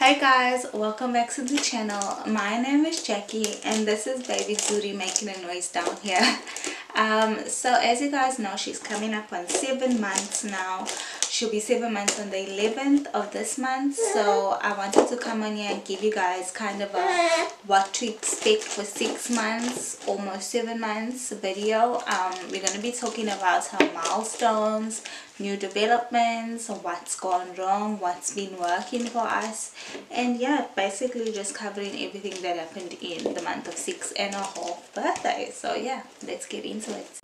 Hi guys, welcome back to the channel. My name is Jackie and this is Baby Zhuri making a noise down here. So as you guys know, she's coming up on 7 months now. She'll be 7 months on the 11th of this month. So I wanted to come on here and give you guys kind of a what to expect for 6 months, almost 7 months video. We're going to be talking about her milestones, new developments, what's gone wrong, what's been working for us, and yeah, basically just covering everything that happened in the month of 6.5 birthday. So yeah, let's get into it.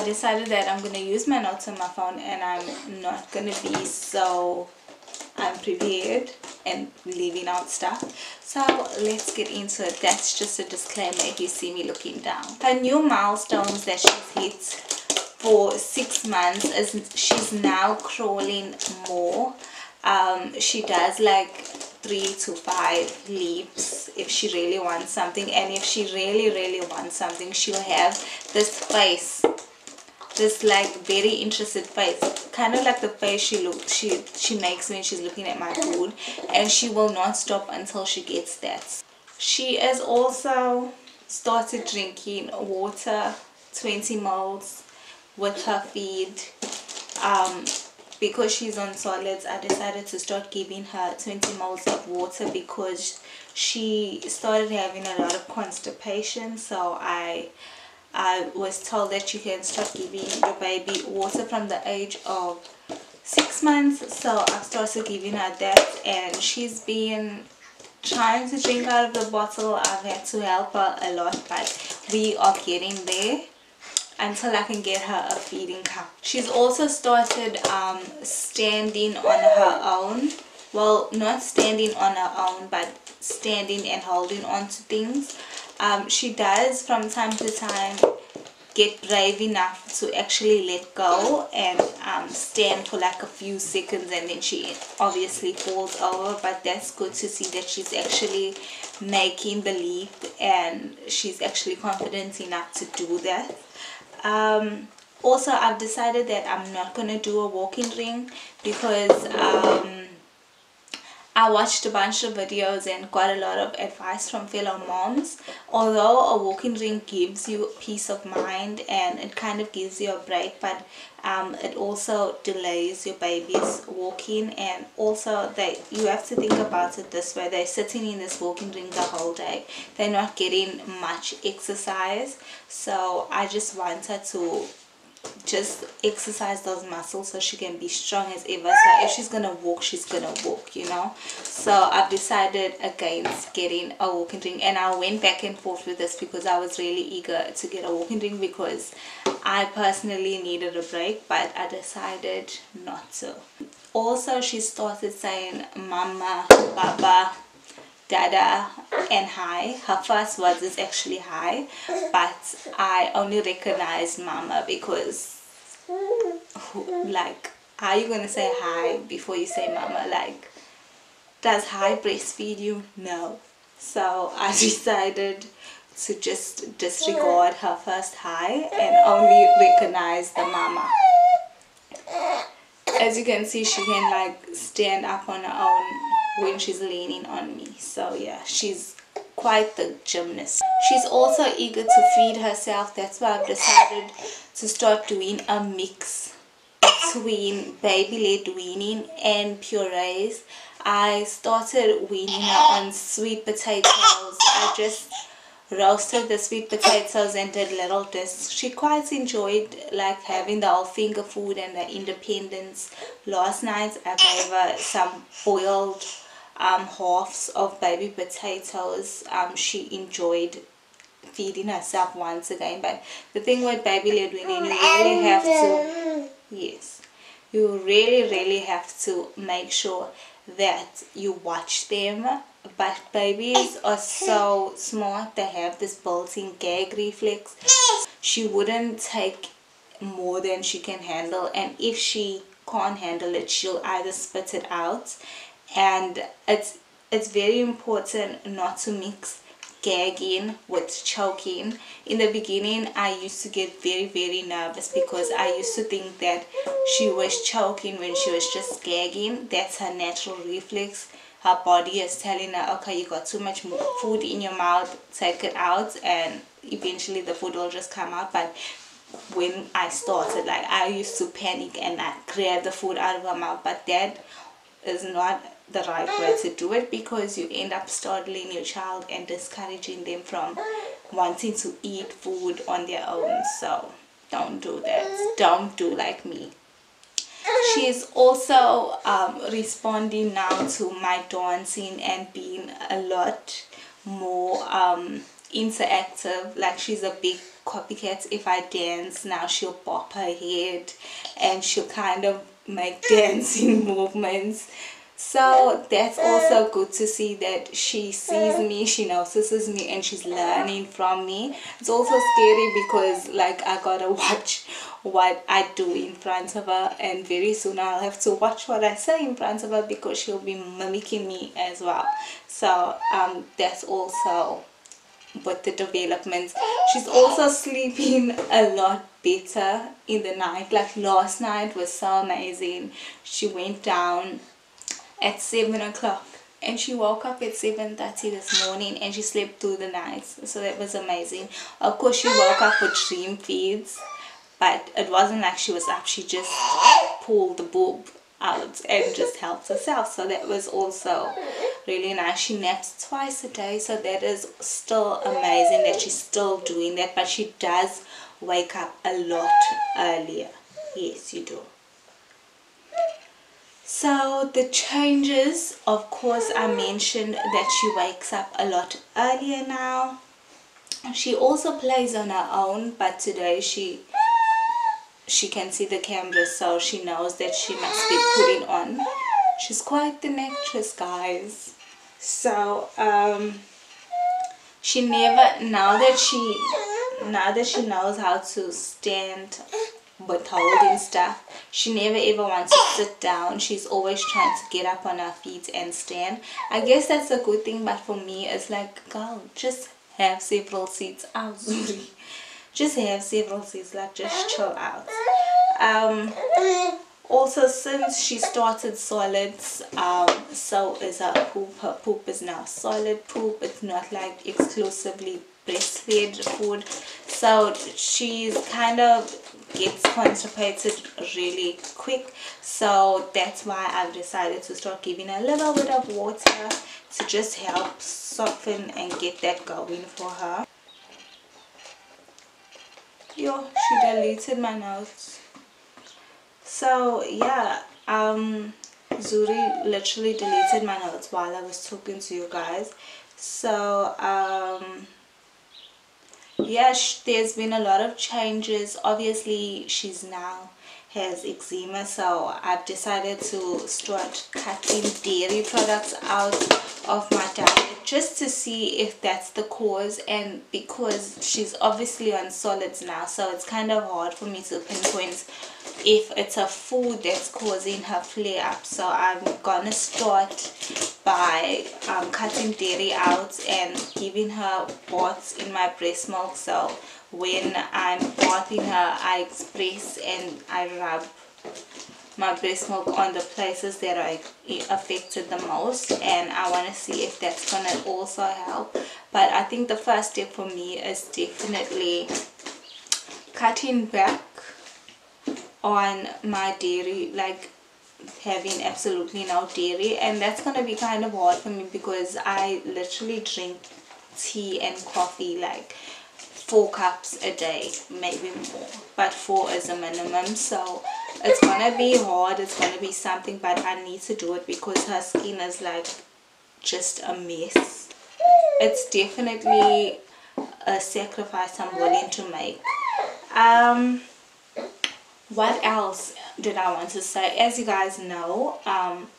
Decided that I'm gonna use my notes on my phone and I'm not gonna be so unprepared and leaving out stuff. So let's get into it. That's just a disclaimer if you see me looking down. Her new milestones that she's hit for 6 months is she's now crawling more. She does like 3 to 5 leaps if she really wants something, and if she really wants something, she'll have this face, this like very interested face, kind of like the face she makes when she's looking at my food, and she will not stop until she gets that. She has also started drinking water, 20 ml with her feed. Because she's on solids, I decided to start giving her 20 ml of water because she started having a lot of constipation. So I was told that you can start giving your baby water from the age of 6 months. So I've started giving her that, and she's been trying to drink out of the bottle. I've had to help her a lot, but we are getting there until I can get her a feeding cup. She's also started standing on her own. Well, not standing on her own, but standing and holding on to things. She does from time to time get brave enough to actually let go and stand for like a few seconds, and then she obviously falls over. But that's good to see that she's actually making the leap and she's actually confident enough to do that. Also, I've decided that I'm not going to do a walking ring because I watched a bunch of videos and got a lot of advice from fellow moms. Although a walking ring gives you peace of mind and it kind of gives you a break, but it also delays your baby's walking. And also you have to think about it this way: they're sitting in this walking ring the whole day, they're not getting much exercise. So I just want her to just exercise those muscles so she can be strong as ever. So if she's gonna walk, she's gonna walk, you know. So I've decided against getting a walking ring, and I went back and forth with this because I was really eager to get a walking ring because I personally needed a break, but I decided not to. Also, she started saying mama, baba, dada and hi. Her first words is actually hi, but I only recognized mama because like, how are you gonna say hi before you say mama? Like, does hi breastfeed you? No. So I decided to just disregard her first hi and only recognize the mama. As you can see, she can like stand up on her own when she's leaning on me. So yeah, she's quite the gymnast. She's also eager to feed herself. That's why I've decided to start doing a mix between baby-led weaning and purees. I started weaning her on sweet potatoes. I just roasted the sweet potatoes and did little discs. She quite enjoyed like having the whole finger food and the independence. Last night I gave her some boiled halves of baby potatoes. She enjoyed feeding herself once again. But the thing with baby-led weaning, you really have to, yes, you really have to make sure that you watch them but babies are so smart. They have this built-in gag reflex. She wouldn't take more than she can handle, and if she can't handle it, she'll either spit it out. And it's very important not to mix gagging with choking. In the beginning, I used to get very nervous because I used to think that she was choking when she was just gagging. That's her natural reflex. Her body is telling her, okay, you got too much food in your mouth, take it out, and eventually the food will just come out. But when I started, like, I used to panic and I grab the food out of her mouth, but that is not the right way to do it, because you end up startling your child and discouraging them from wanting to eat food on their own. So don't do that. Don't do like me. She is also responding now to my dancing and being a lot more interactive. Like, she's a big copycat. If I dance now, she'll bop her head and she'll kind of make dancing movements. So that's also good to see that she sees me, she notices me, and she's learning from me. It's also scary because, like, I gotta watch what I do in front of her, and very soon I'll have to watch what I say in front of her because she'll be mimicking me as well. So that's also with the development. She's also sleeping a lot better in the night. Like, last night was so amazing. She went down at 7 o'clock and she woke up at 7:30 this morning, and she slept through the night. So that was amazing. Of course, she woke up with dream feeds, but it wasn't like she was up. She just pulled the boob out and just helped herself. So that was also really nice. She naps twice a day, so that is still amazing that she's still doing that. But she does wake up a lot earlier. Yes, you do. So the changes, of course, I mentioned that she wakes up a lot earlier now. She also plays on her own, but today she can see the camera, so she knows that she must be putting on. She's quite an actress, guys. So she never, now that she knows how to stand with holding stuff, she never ever wants to sit down. She's always trying to get up on her feet and stand. I guess that's a good thing, but for me it's like, girl, just have several seats out, Zuri. Just have several seats, like, just chill out. Also, since she started solids, so is her poop. Her poop is now solid poop. It's not like exclusively breastfed food. So she's kind of gets constipated really quick. So that's why I've decided to start giving her a little bit of water to just help soften and get that going for her. Yo, she deleted my notes. So yeah, Zuri literally deleted my notes while I was talking to you guys. So yeah, there's been a lot of changes. Obviously, she's now has eczema, so I've decided to start cutting dairy products out of my diet just to see if that's the cause. And because she's obviously on solids now, so it's kind of hard for me to pinpoint if it's a food that's causing her flare up. So I'm gonna start by cutting dairy out and giving her baths in my breast milk. So when I'm bathing her, I express and I rub my breast milk on the places that are affected the most, and I want to see if that's gonna also help. But I think the first step for me is definitely cutting back on my dairy, like having absolutely no dairy. And that's gonna be kind of hard for me because I literally drink tea and coffee like 4 cups a day, maybe more, but 4 is a minimum. So it's gonna be hard, it's gonna be something, but I need to do it because her skin is like just a mess. It's definitely a sacrifice I'm willing to make. What else? did I want to say? As you guys know,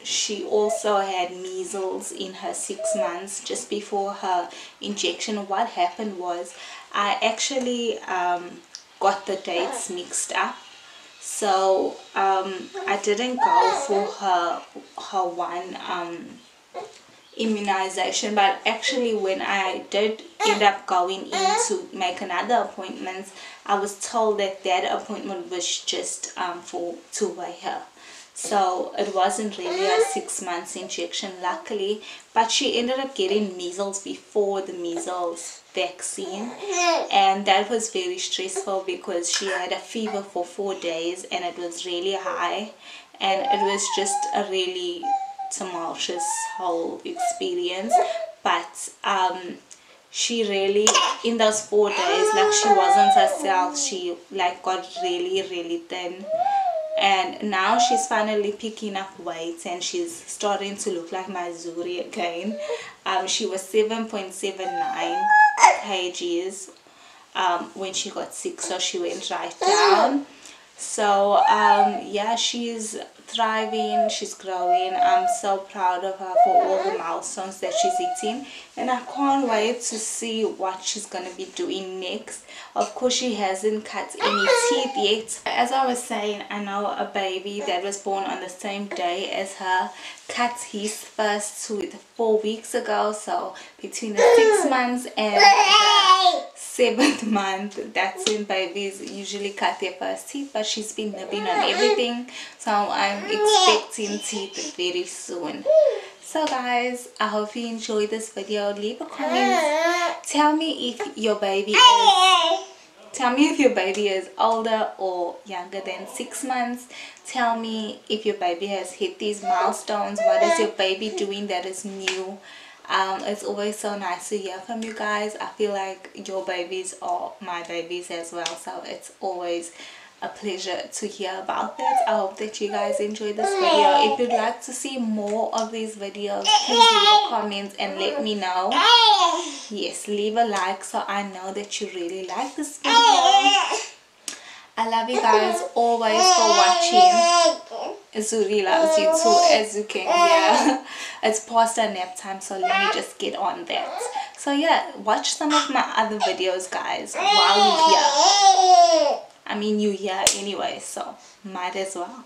she also had measles in her 6 months just before her injection. What happened was I actually got the dates mixed up. So I didn't go for her one immunization, but actually when I did end up going in to make another appointment, I was told that that appointment was just to weigh her. So it wasn't really a 6 months injection, luckily, but she ended up getting measles before the measles vaccine, and that was very stressful because she had a fever for 4 days and it was really high, and it was just a really tumultuous whole experience. But she really, in those 4 days, like, she wasn't herself. She like got really thin, and now she's finally picking up weight and she's starting to look like my Zhuri again. She was 7.79 kgs when she got sick, so she went right down. So yeah, she's thriving, she's growing. I'm so proud of her for all the milestones that she's hitting, and I can't wait to see what she's gonna be doing next. Of course, she hasn't cut any teeth yet. As I was saying, I know a baby that was born on the same day as her cut his first tooth 4 weeks ago. So between the 6 months and the 7th month, that's when babies usually cut their first teeth, but she's been nibbling on everything, so I'm expecting teeth very soon. So guys, I hope you enjoyed this video. Leave a comment. Tell me if your baby is older or younger than 6 months. Tell me if your baby has hit these milestones. What is your baby doing that is new? It's always so nice to hear from you guys. I feel like your babies are my babies as well, so it's always a pleasure to hear about that. I hope that you guys enjoyed this video. If you'd like to see more of these videos, please leave a comment and let me know. Yes, leave a like so I know that you really like this video. I love you guys always for watching. Zhuri loves you too, as you can hear. It's past her nap time, so let me just get on that. So yeah, watch some of my other videos, guys, while you're here. I mean, you're here anyway, so might as well.